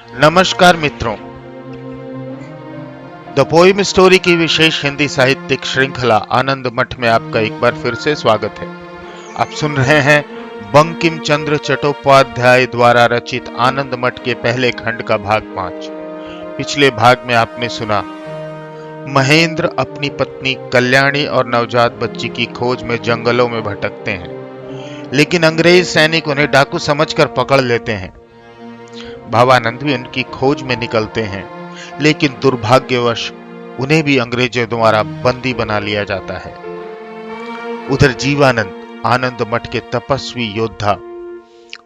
नमस्कार मित्रों, the poem story की विशेष हिंदी साहित्यिक श्रृंखला आनंद मठ में आपका एक बार फिर से स्वागत है। आप सुन रहे हैं बंकिम चंद्र चट्टोपाध्याय द्वारा रचित आनंद मठ के पहले खंड का भाग 5। पिछले भाग में आपने सुना महेंद्र अपनी पत्नी कल्याणी और नवजात बच्ची की खोज में जंगलों में भटकते हैं, लेकिन अंग्रेज सैनिक उन्हें डाकू समझकर पकड़ लेते हैं। भवानंद भी उनकी खोज में निकलते हैं, लेकिन दुर्भाग्यवश उन्हें भी अंग्रेजों द्वारा बंदी बना लिया जाता है। उधर जीवानंद आनंद मठ के तपस्वी योद्धा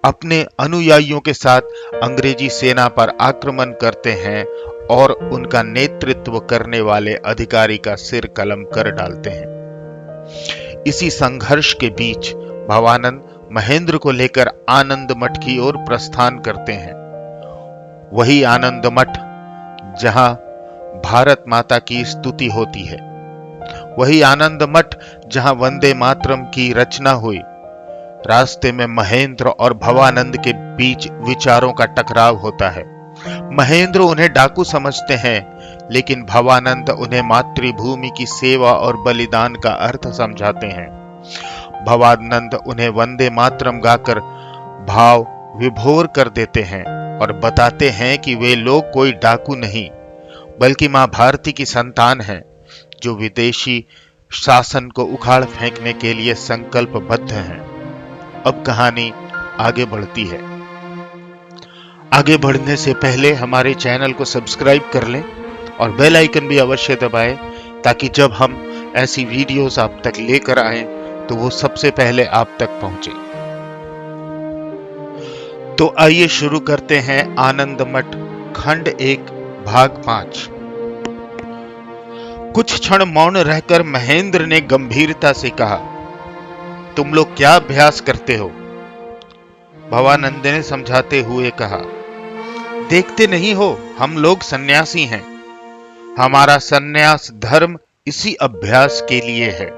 अपने अनुयायियों के साथ अंग्रेजी सेना पर आक्रमण करते हैं और उनका नेतृत्व करने वाले अधिकारी का सिर कलम कर डालते हैं। इसी संघर्ष के बीच भवानंद महेंद्र को लेकर आनंद मठ की ओर प्रस्थान करते हैं। वही आनंद मठ जहां भारत माता की स्तुति होती है, वही आनंद मठ जहां वंदे मातरम की रचना हुई। रास्ते में महेंद्र और भवानंद के बीच विचारों का टकराव होता है। महेंद्र उन्हें डाकू समझते हैं, लेकिन भवानंद उन्हें मातृभूमि की सेवा और बलिदान का अर्थ समझाते हैं। भवानंद उन्हें वंदे मातरम गाकर भाव विभोर कर देते हैं और बताते हैं कि वे लोग कोई डाकू नहीं, बल्कि मां भारती की संतान हैं, जो विदेशी शासन को उखाड़ फेंकने के लिए संकल्पबद्ध हैं। अब कहानी आगे बढ़ती है। आगे बढ़ने से पहले हमारे चैनल को सब्सक्राइब कर लें और बेल आइकन भी अवश्य दबाएं, ताकि जब हम ऐसी वीडियोस आप तक लेकर आएं तो वो सबसे पहले आप तक पहुंचे। तो आइए शुरू करते हैं आनंद मठ खंड 1 भाग 5। कुछ क्षण मौन रहकर महेंद्र ने गंभीरता से कहा, तुम लोग क्या अभ्यास करते हो? भवानंद ने समझाते हुए कहा, देखते नहीं हो, हम लोग सन्यासी हैं। हमारा सन्यास धर्म इसी अभ्यास के लिए है।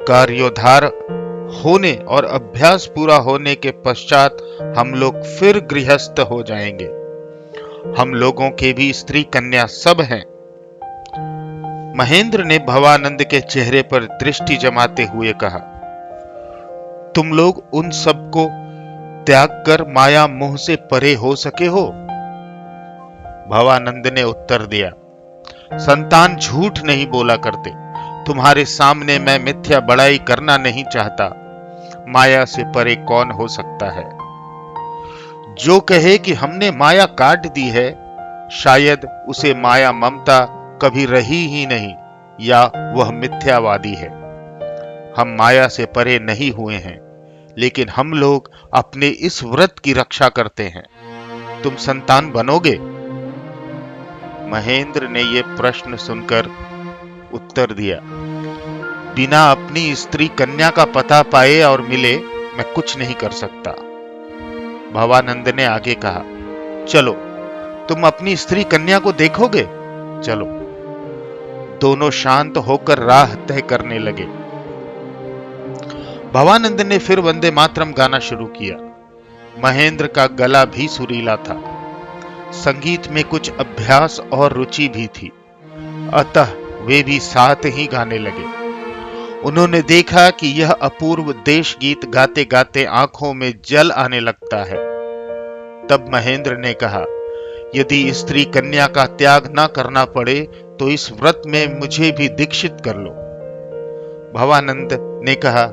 कार्योद्धार होने और अभ्यास पूरा होने के पश्चात हम लोग फिर गृहस्थ हो जाएंगे। हम लोगों के भी स्त्री कन्या सब हैं। महेंद्र ने भवानंद के चेहरे पर दृष्टि जमाते हुए कहा, तुम लोग उन सबको त्याग कर माया मोह से परे हो सके हो? भवानंद ने उत्तर दिया, संतान झूठ नहीं बोला करते। तुम्हारे सामने मैं मिथ्या बड़ाई करना नहीं चाहता। माया से परे कौन हो सकता है? जो कहे कि हमने माया काट दी है, शायद उसे माया ममता कभी रही ही नहीं, या वह मिथ्यावादी है। हम माया से परे नहीं हुए हैं, लेकिन हम लोग अपने इस व्रत की रक्षा करते हैं। तुम संतान बनोगे? महेंद्र ने यह प्रश्न सुनकर उत्तर दिया, बिना अपनी स्त्री कन्या का पता पाए और मिले मैं कुछ नहीं कर सकता। भवानंद ने आगे कहा, चलो तुम अपनी स्त्री कन्या को देखोगे? चलो। दोनों शांत होकर राह तय करने लगे। भवानंद ने फिर वंदे मातरम गाना शुरू किया। महेंद्र का गला भी सुरीला था। संगीत में कुछ अभ्यास और रुचि भी थी, अतः वे भी साथ ही गाने लगे। उन्होंने देखा कि यह अपूर्व देश गीत गाते गाते आंखों में जल आने लगता है। तब महेंद्र ने कहा, यदि स्त्री कन्या का त्याग न करना पड़े तो इस व्रत में मुझे भी दीक्षित कर लो। भवानंद ने कहा,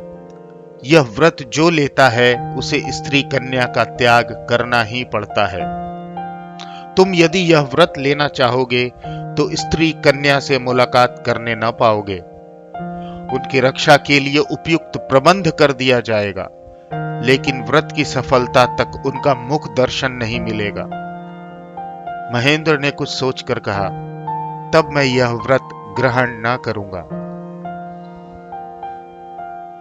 यह व्रत जो लेता है उसे स्त्री कन्या का त्याग करना ही पड़ता है। तुम यदि यह व्रत लेना चाहोगे तो स्त्री कन्या से मुलाकात करने न पाओगे। उनकी रक्षा के लिए उपयुक्त प्रबंध कर दिया जाएगा, लेकिन व्रत की सफलता तक उनका मुख दर्शन नहीं मिलेगा। महेंद्र ने कुछ सोचकर कहा, तब मैं यह व्रत ग्रहण न करूंगा।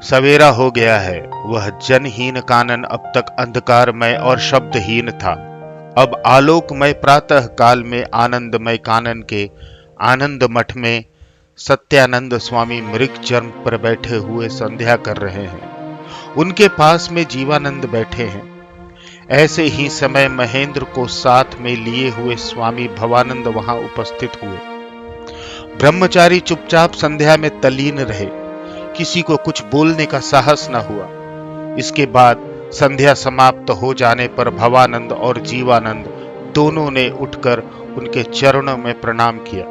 सवेरा हो गया है। वह जनहीन कानन अब तक अंधकारमय और शब्दहीन था। अब आलोकमय प्रातः काल में आनंदमय कानन के आनंद मठ में सत्यानंद स्वामी मृग चर्म पर बैठे हुए संध्या कर रहे हैं। उनके पास में जीवानंद बैठे हैं। ऐसे ही समय महेंद्र को साथ में लिए हुए स्वामी भवानंद वहां उपस्थित हुए। ब्रह्मचारी चुपचाप संध्या में तल्लीन रहे, किसी को कुछ बोलने का साहस न हुआ। इसके बाद संध्या समाप्त हो जाने पर भवानंद और जीवानंद दोनों ने उठकर उनके चरणों में प्रणाम किया।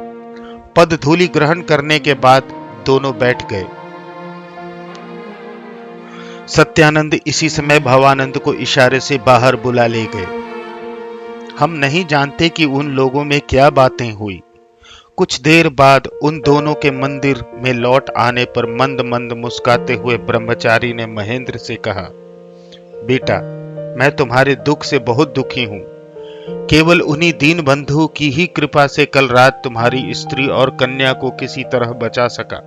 पद धूलि ग्रहण करने के बाद दोनों बैठ गए। सत्यानंद इसी समय भवानंद को इशारे से बाहर बुला ले गए। हम नहीं जानते कि उन लोगों में क्या बातें हुई। कुछ देर बाद उन दोनों के मंदिर में लौट आने पर मंद मंद मुस्काते हुए ब्रह्मचारी ने महेंद्र से कहा, बेटा, मैं तुम्हारे दुख से बहुत दुखी हूं। केवल उन्हीं दीन बंधु की ही कृपा से कल रात तुम्हारी स्त्री और कन्या को किसी तरह बचा सका।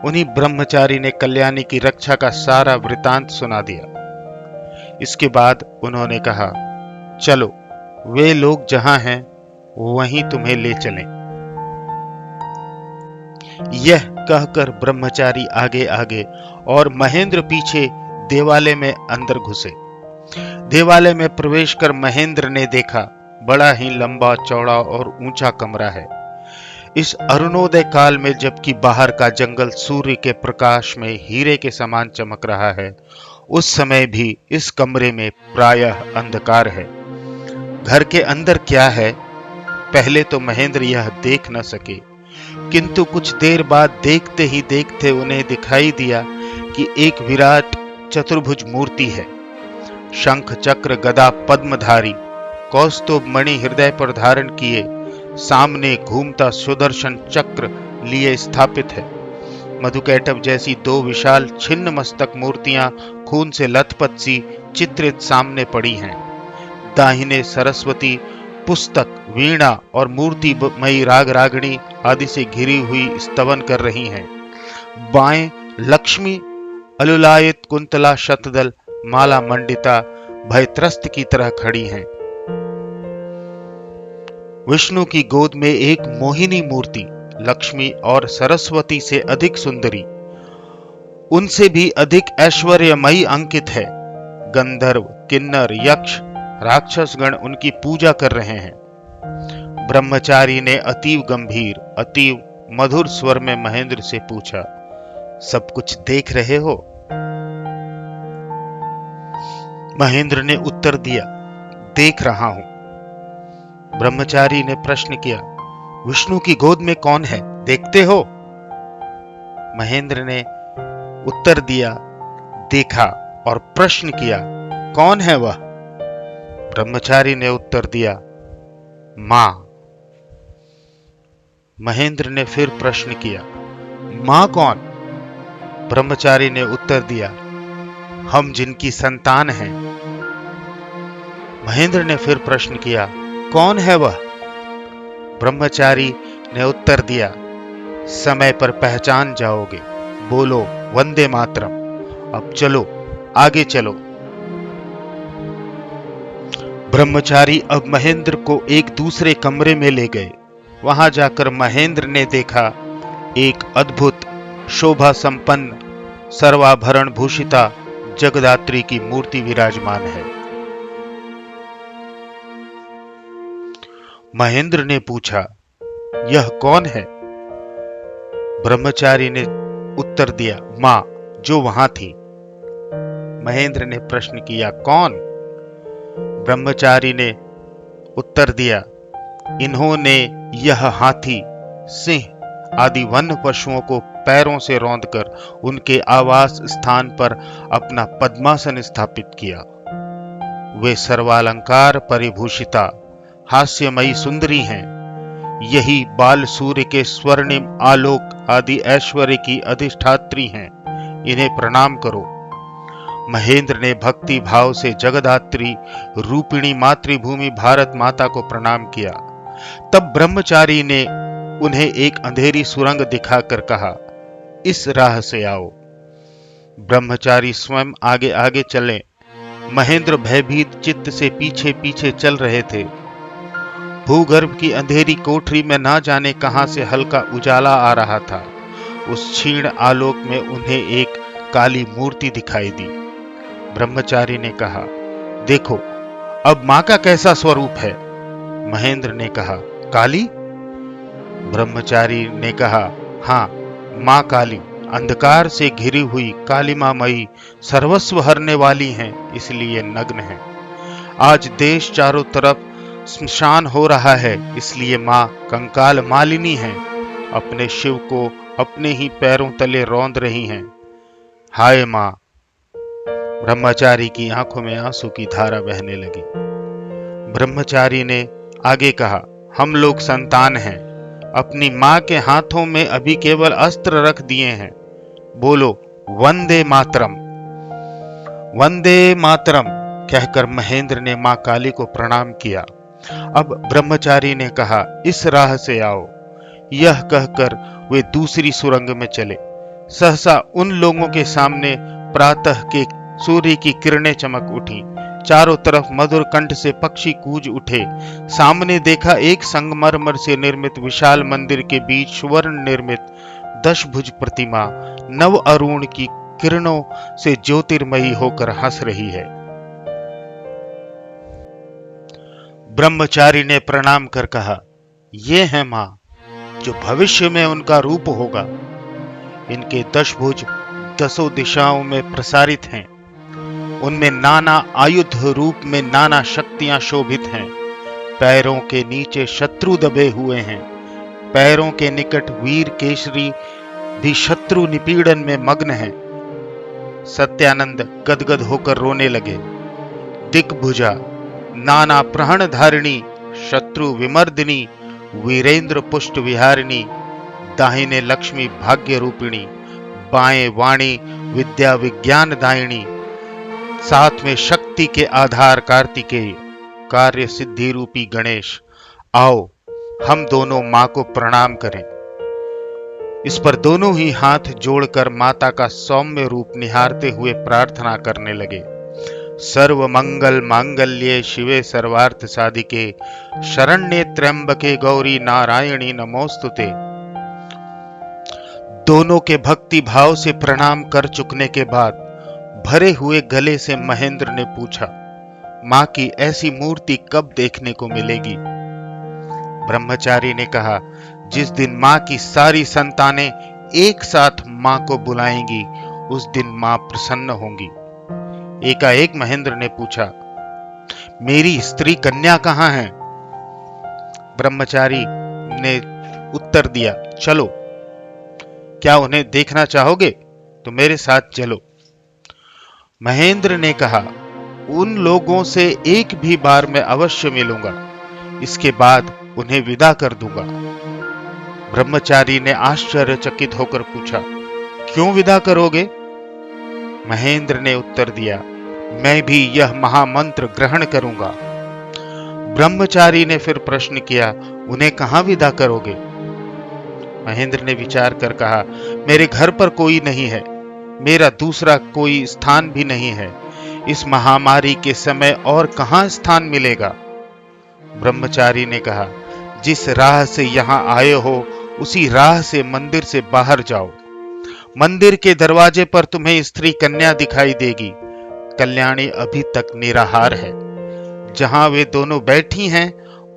उन्हीं ब्रह्मचारी ने कल्याणी की रक्षा का सारा वृतांत सुना दिया। इसके बाद उन्होंने कहा, चलो, वे लोग जहां हैं वहीं तुम्हें ले चलें। यह कहकर ब्रह्मचारी आगे आगे और महेंद्र पीछे देवालय में अंदर घुसे। देवालय में प्रवेश कर महेंद्र ने देखा, बड़ा ही लंबा चौड़ा और ऊंचा कमरा है। इस अरुणोदय काल में जबकि बाहर का जंगल सूर्य के प्रकाश में हीरे के समान चमक रहा है, उस समय भी इस कमरे में प्रायः अंधकार है। घर के अंदर क्या है, पहले तो महेंद्र यह देख न सके, किंतु कुछ देर बाद देखते ही देखते उन्हें दिखाई दिया कि एक विराट चतुर्भुज मूर्ति है। शंख चक्र गदा पद्मधारी, कौस्तुभ मणि हृदय पर धारण किए, सामने घूमता सुदर्शन चक्र लिए स्थापित है। मधुकैटभ जैसी दो विशाल छिन्न मस्तक मूर्तियां खून से लथपथ सी चित्रित सामने पड़ी हैं। दाहिने सरस्वती पुस्तक, वीणा और मूर्तिमयी राग रागिणी आदि से घिरी हुई स्तवन कर रही हैं। बाएं लक्ष्मी अलुलायित कुंतला शतदल माला मंडिता भयत्रस्त की तरह खड़ी हैं। विष्णु की गोद में एक मोहिनी मूर्ति लक्ष्मी और सरस्वती से अधिक सुंदरी, उनसे भी अधिक ऐश्वर्यमयी अंकित है। गंधर्व, किन्नर, यक्ष, राक्षस गण उनकी पूजा कर रहे हैं। ब्रह्मचारी ने अतीव गंभीर, अतीव मधुर स्वर में महेंद्र से पूछा, सब कुछ देख रहे हो? महेंद्र ने उत्तर दिया, देख रहा हूं। ब्रह्मचारी ने प्रश्न किया, विष्णु की गोद में कौन है, देखते हो? महेंद्र ने उत्तर दिया, देखा, और प्रश्न किया, कौन है वह? ब्रह्मचारी ने उत्तर दिया, मां। महेंद्र ने फिर प्रश्न किया, मां कौन? ब्रह्मचारी ने उत्तर दिया, हम जिनकी संतान हैं। महेंद्र ने फिर प्रश्न किया, कौन है वह? ब्रह्मचारी ने उत्तर दिया, समय पर पहचान जाओगे। बोलो वंदे मातरम। अब चलो, आगे चलो। ब्रह्मचारी अब महेंद्र को एक दूसरे कमरे में ले गए। वहां जाकर महेंद्र ने देखा, एक अद्भुत शोभा संपन्न सर्वाभरण भूषिता जगदात्री की मूर्ति विराजमान है। महेंद्र ने पूछा, यह कौन है? ब्रह्मचारी ने उत्तर दिया, मां, जो वहां थी। महेंद्र ने प्रश्न किया, कौन? ब्रह्मचारी ने उत्तर दिया, इन्होंने यह हाथी, सिंह आदि वन्य पशुओं को पैरों से रौंदकर उनके आवास स्थान पर अपना पद्मासन स्थापित किया। वे सर्वालंकार परिभूषिता हास्यमयी सुंदरी हैं। यही बाल सूर्य के स्वर्णिम आलोक आदि ऐश्वर्य की अधिष्ठात्री हैं। इन्हें प्रणाम करो। महेंद्र ने भक्ति भाव से जगदात्री रूपिणी मातृभूमि भारत माता को प्रणाम किया। तब ब्रह्मचारी ने उन्हें एक अंधेरी सुरंग दिखाकर कहा, इस राह से आओ। ब्रह्मचारी स्वयं आगे आगे चले। महेंद्र भयभीत चित्त से पीछे पीछे चल रहे थे। भूगर्भ की अंधेरी कोठरी में ना जाने कहां से हल्का उजाला आ रहा था। उस क्षीण आलोक में उन्हें एक काली मूर्ति दिखाई दी। ब्रह्मचारी ने कहा, देखो अब माँ का कैसा स्वरूप है। महेंद्र ने कहा, काली? ब्रह्मचारी ने कहा, हाँ, माँ काली, अंधकार से घिरी हुई कालिमामयी सर्वस्व हरने वाली हैं, इसलिए नग्न है। आज देश चारों तरफ स्मशान हो रहा है, इसलिए माँ कंकाल मालिनी है। अपने शिव को अपने ही पैरों तले रौंद रही हैं। हाय माँ! ब्रह्मचारी की आंखों में आंसू की धारा बहने लगी। ब्रह्मचारी ने आगे कहा, हम लोग संतान हैं, अपनी माँ के हाथों में अभी केवल अस्त्र रख दिए हैं। बोलो वंदे मातरम। वंदे मातरम कहकर महेंद्र ने माँ काली को प्रणाम किया। अब ब्रह्मचारी ने कहा, इस राह से आओ। यह कहकर वे दूसरी सुरंग में चले। सहसा उन लोगों के सामने प्रातः के सूर्य की किरणें चमक उठी। चारों तरफ मधुर कंठ से पक्षी कूज उठे। सामने देखा एक संगमरमर से निर्मित विशाल मंदिर के बीच स्वर्ण निर्मित दशभुज प्रतिमा नव अरुण की किरणों से ज्योतिर्मयी होकर हंस रही है। ब्रह्मचारी ने प्रणाम कर कहा, ये है मां, जो भविष्य में उनका रूप होगा। इनके दशभुज दसों दिशाओं में प्रसारित हैं। उनमें नाना आयुध रूप में नाना शक्तियां शोभित हैं। पैरों के नीचे शत्रु दबे हुए हैं। पैरों के निकट वीर केसरी भी शत्रु निपीड़न में मग्न है। सत्यानंद गदगद होकर रोने लगे। दिग्भुजा नाना प्रहण धारिणी शत्रु विमर्दिनी वीरेंद्र पुष्ट विहारिणी दाहिने लक्ष्मी भाग्य रूपिणी बाएं वाणी विद्या विज्ञान दायिनी साथ में शक्ति के आधार कार्तिकेय कार्य सिद्धि रूपी गणेश, आओ हम दोनों मां को प्रणाम करें। इस पर दोनों ही हाथ जोड़कर माता का सौम्य रूप निहारते हुए प्रार्थना करने लगे। सर्व मंगल मांगल्ये शिवे सर्वार्थ साधिके शरण्ये त्र्यंबके गौरी नारायणी नमोस्तुते। दोनों के भक्ति भाव से प्रणाम कर चुकने के बाद भरे हुए गले से महेंद्र ने पूछा, मां की ऐसी मूर्ति कब देखने को मिलेगी? ब्रह्मचारी ने कहा, जिस दिन मां की सारी संतानें एक साथ मां को बुलाएंगी उस दिन मां प्रसन्न होंगी। एकाएक महेंद्र ने पूछा, मेरी स्त्री कन्या कहां है? ब्रह्मचारी ने उत्तर दिया, चलो, क्या उन्हें देखना चाहोगे तो मेरे साथ चलो। महेंद्र ने कहा, उन लोगों से एक भी बार मैं अवश्य मिलूंगा, इसके बाद उन्हें विदा कर दूंगा। ब्रह्मचारी ने आश्चर्यचकित होकर पूछा, क्यों विदा करोगे? महेंद्र ने उत्तर दिया, मैं भी यह महामंत्र ग्रहण करूंगा। ब्रह्मचारी ने फिर प्रश्न किया, उन्हें कहां विदा करोगे? महेंद्र ने विचार कर कहा, मेरे घर पर कोई नहीं है, मेरा दूसरा कोई स्थान भी नहीं है। इस महामारी के समय और कहां स्थान मिलेगा? ब्रह्मचारी ने कहा, जिस राह से यहां आए हो उसी राह से मंदिर से बाहर जाओ। मंदिर के दरवाजे पर तुम्हें स्त्री कन्या दिखाई देगी। कल्याणी अभी तक निराहार है। जहां वे दोनों बैठी हैं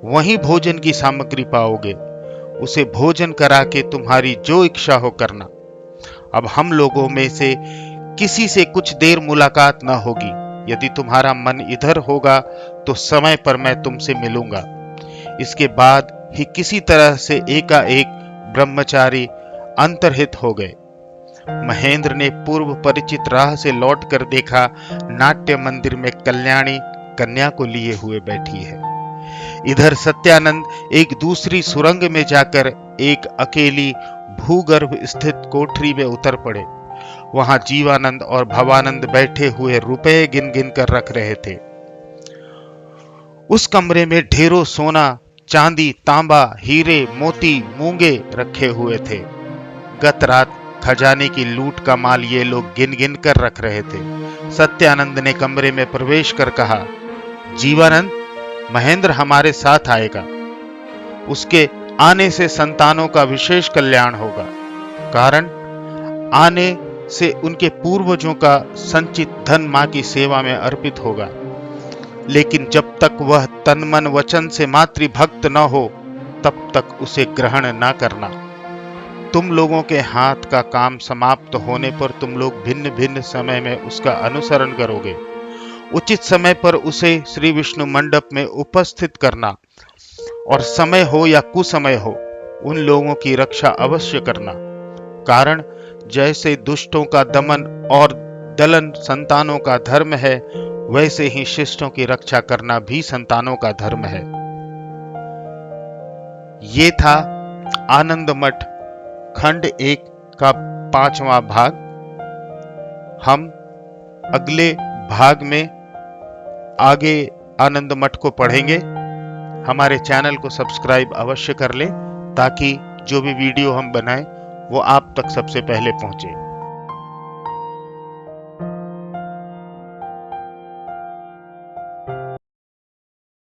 वहीं भोजन की सामग्री पाओगे। उसे भोजन करा के तुम्हारी जो इच्छा हो करना। अब हम लोगों में से किसी से कुछ देर मुलाकात न होगी। यदि तुम्हारा मन इधर होगा तो समय पर मैं तुमसे मिलूंगा। इसके बाद ही किसी तरह से एकाएक ब्रह्मचारी अंतर्हित हो गए। महेंद्र ने पूर्व परिचित राह से लौटकर देखा, नाट्य मंदिर में कल्याणी कन्या को लिए हुए बैठी है। इधर सत्यानंद एक दूसरी सुरंग में जाकर एक अकेली भूगर्भ स्थित कोठरी में उतर पड़े। वहां जीवानंद और भवानंद बैठे हुए रुपए गिन गिन कर रख रहे थे। उस कमरे में ढेरों सोना चांदी तांबा हीरे मोती मूंगे रखे हुए थे। गत रात खजाने की लूट का माल ये लोग गिन गिन कर रख रहे थे। सत्यानंद ने कमरे में प्रवेश कर कहा, जीवानंद, महेंद्र हमारे साथ आएगा। उसके आने से संतानों का विशेष कल्याण होगा। कारण आने से उनके पूर्वजों का संचित धन मां की सेवा में अर्पित होगा। लेकिन जब तक वह तन मन वचन से मातृभक्त न हो तब तक उसे ग्रहण न करना। तुम लोगों के हाथ का काम समाप्त होने पर तुम लोग भिन्न भिन्न समय में उसका अनुसरण करोगे। उचित समय पर उसे श्री विष्णु मंडप में उपस्थित करना और समय हो या कुसमय हो उन लोगों की रक्षा अवश्य करना। कारण जैसे दुष्टों का दमन और दलन संतानों का धर्म है, वैसे ही शिष्टों की रक्षा करना भी संतानों का धर्म है। ये था आनंद मठ खंड 1 का 5वां भाग। हम अगले भाग में आगे आनंद मठ को पढ़ेंगे। हमारे चैनल को सब्सक्राइब अवश्य कर लें ताकि जो भी वीडियो हम बनाएं वो आप तक सबसे पहले पहुंचे।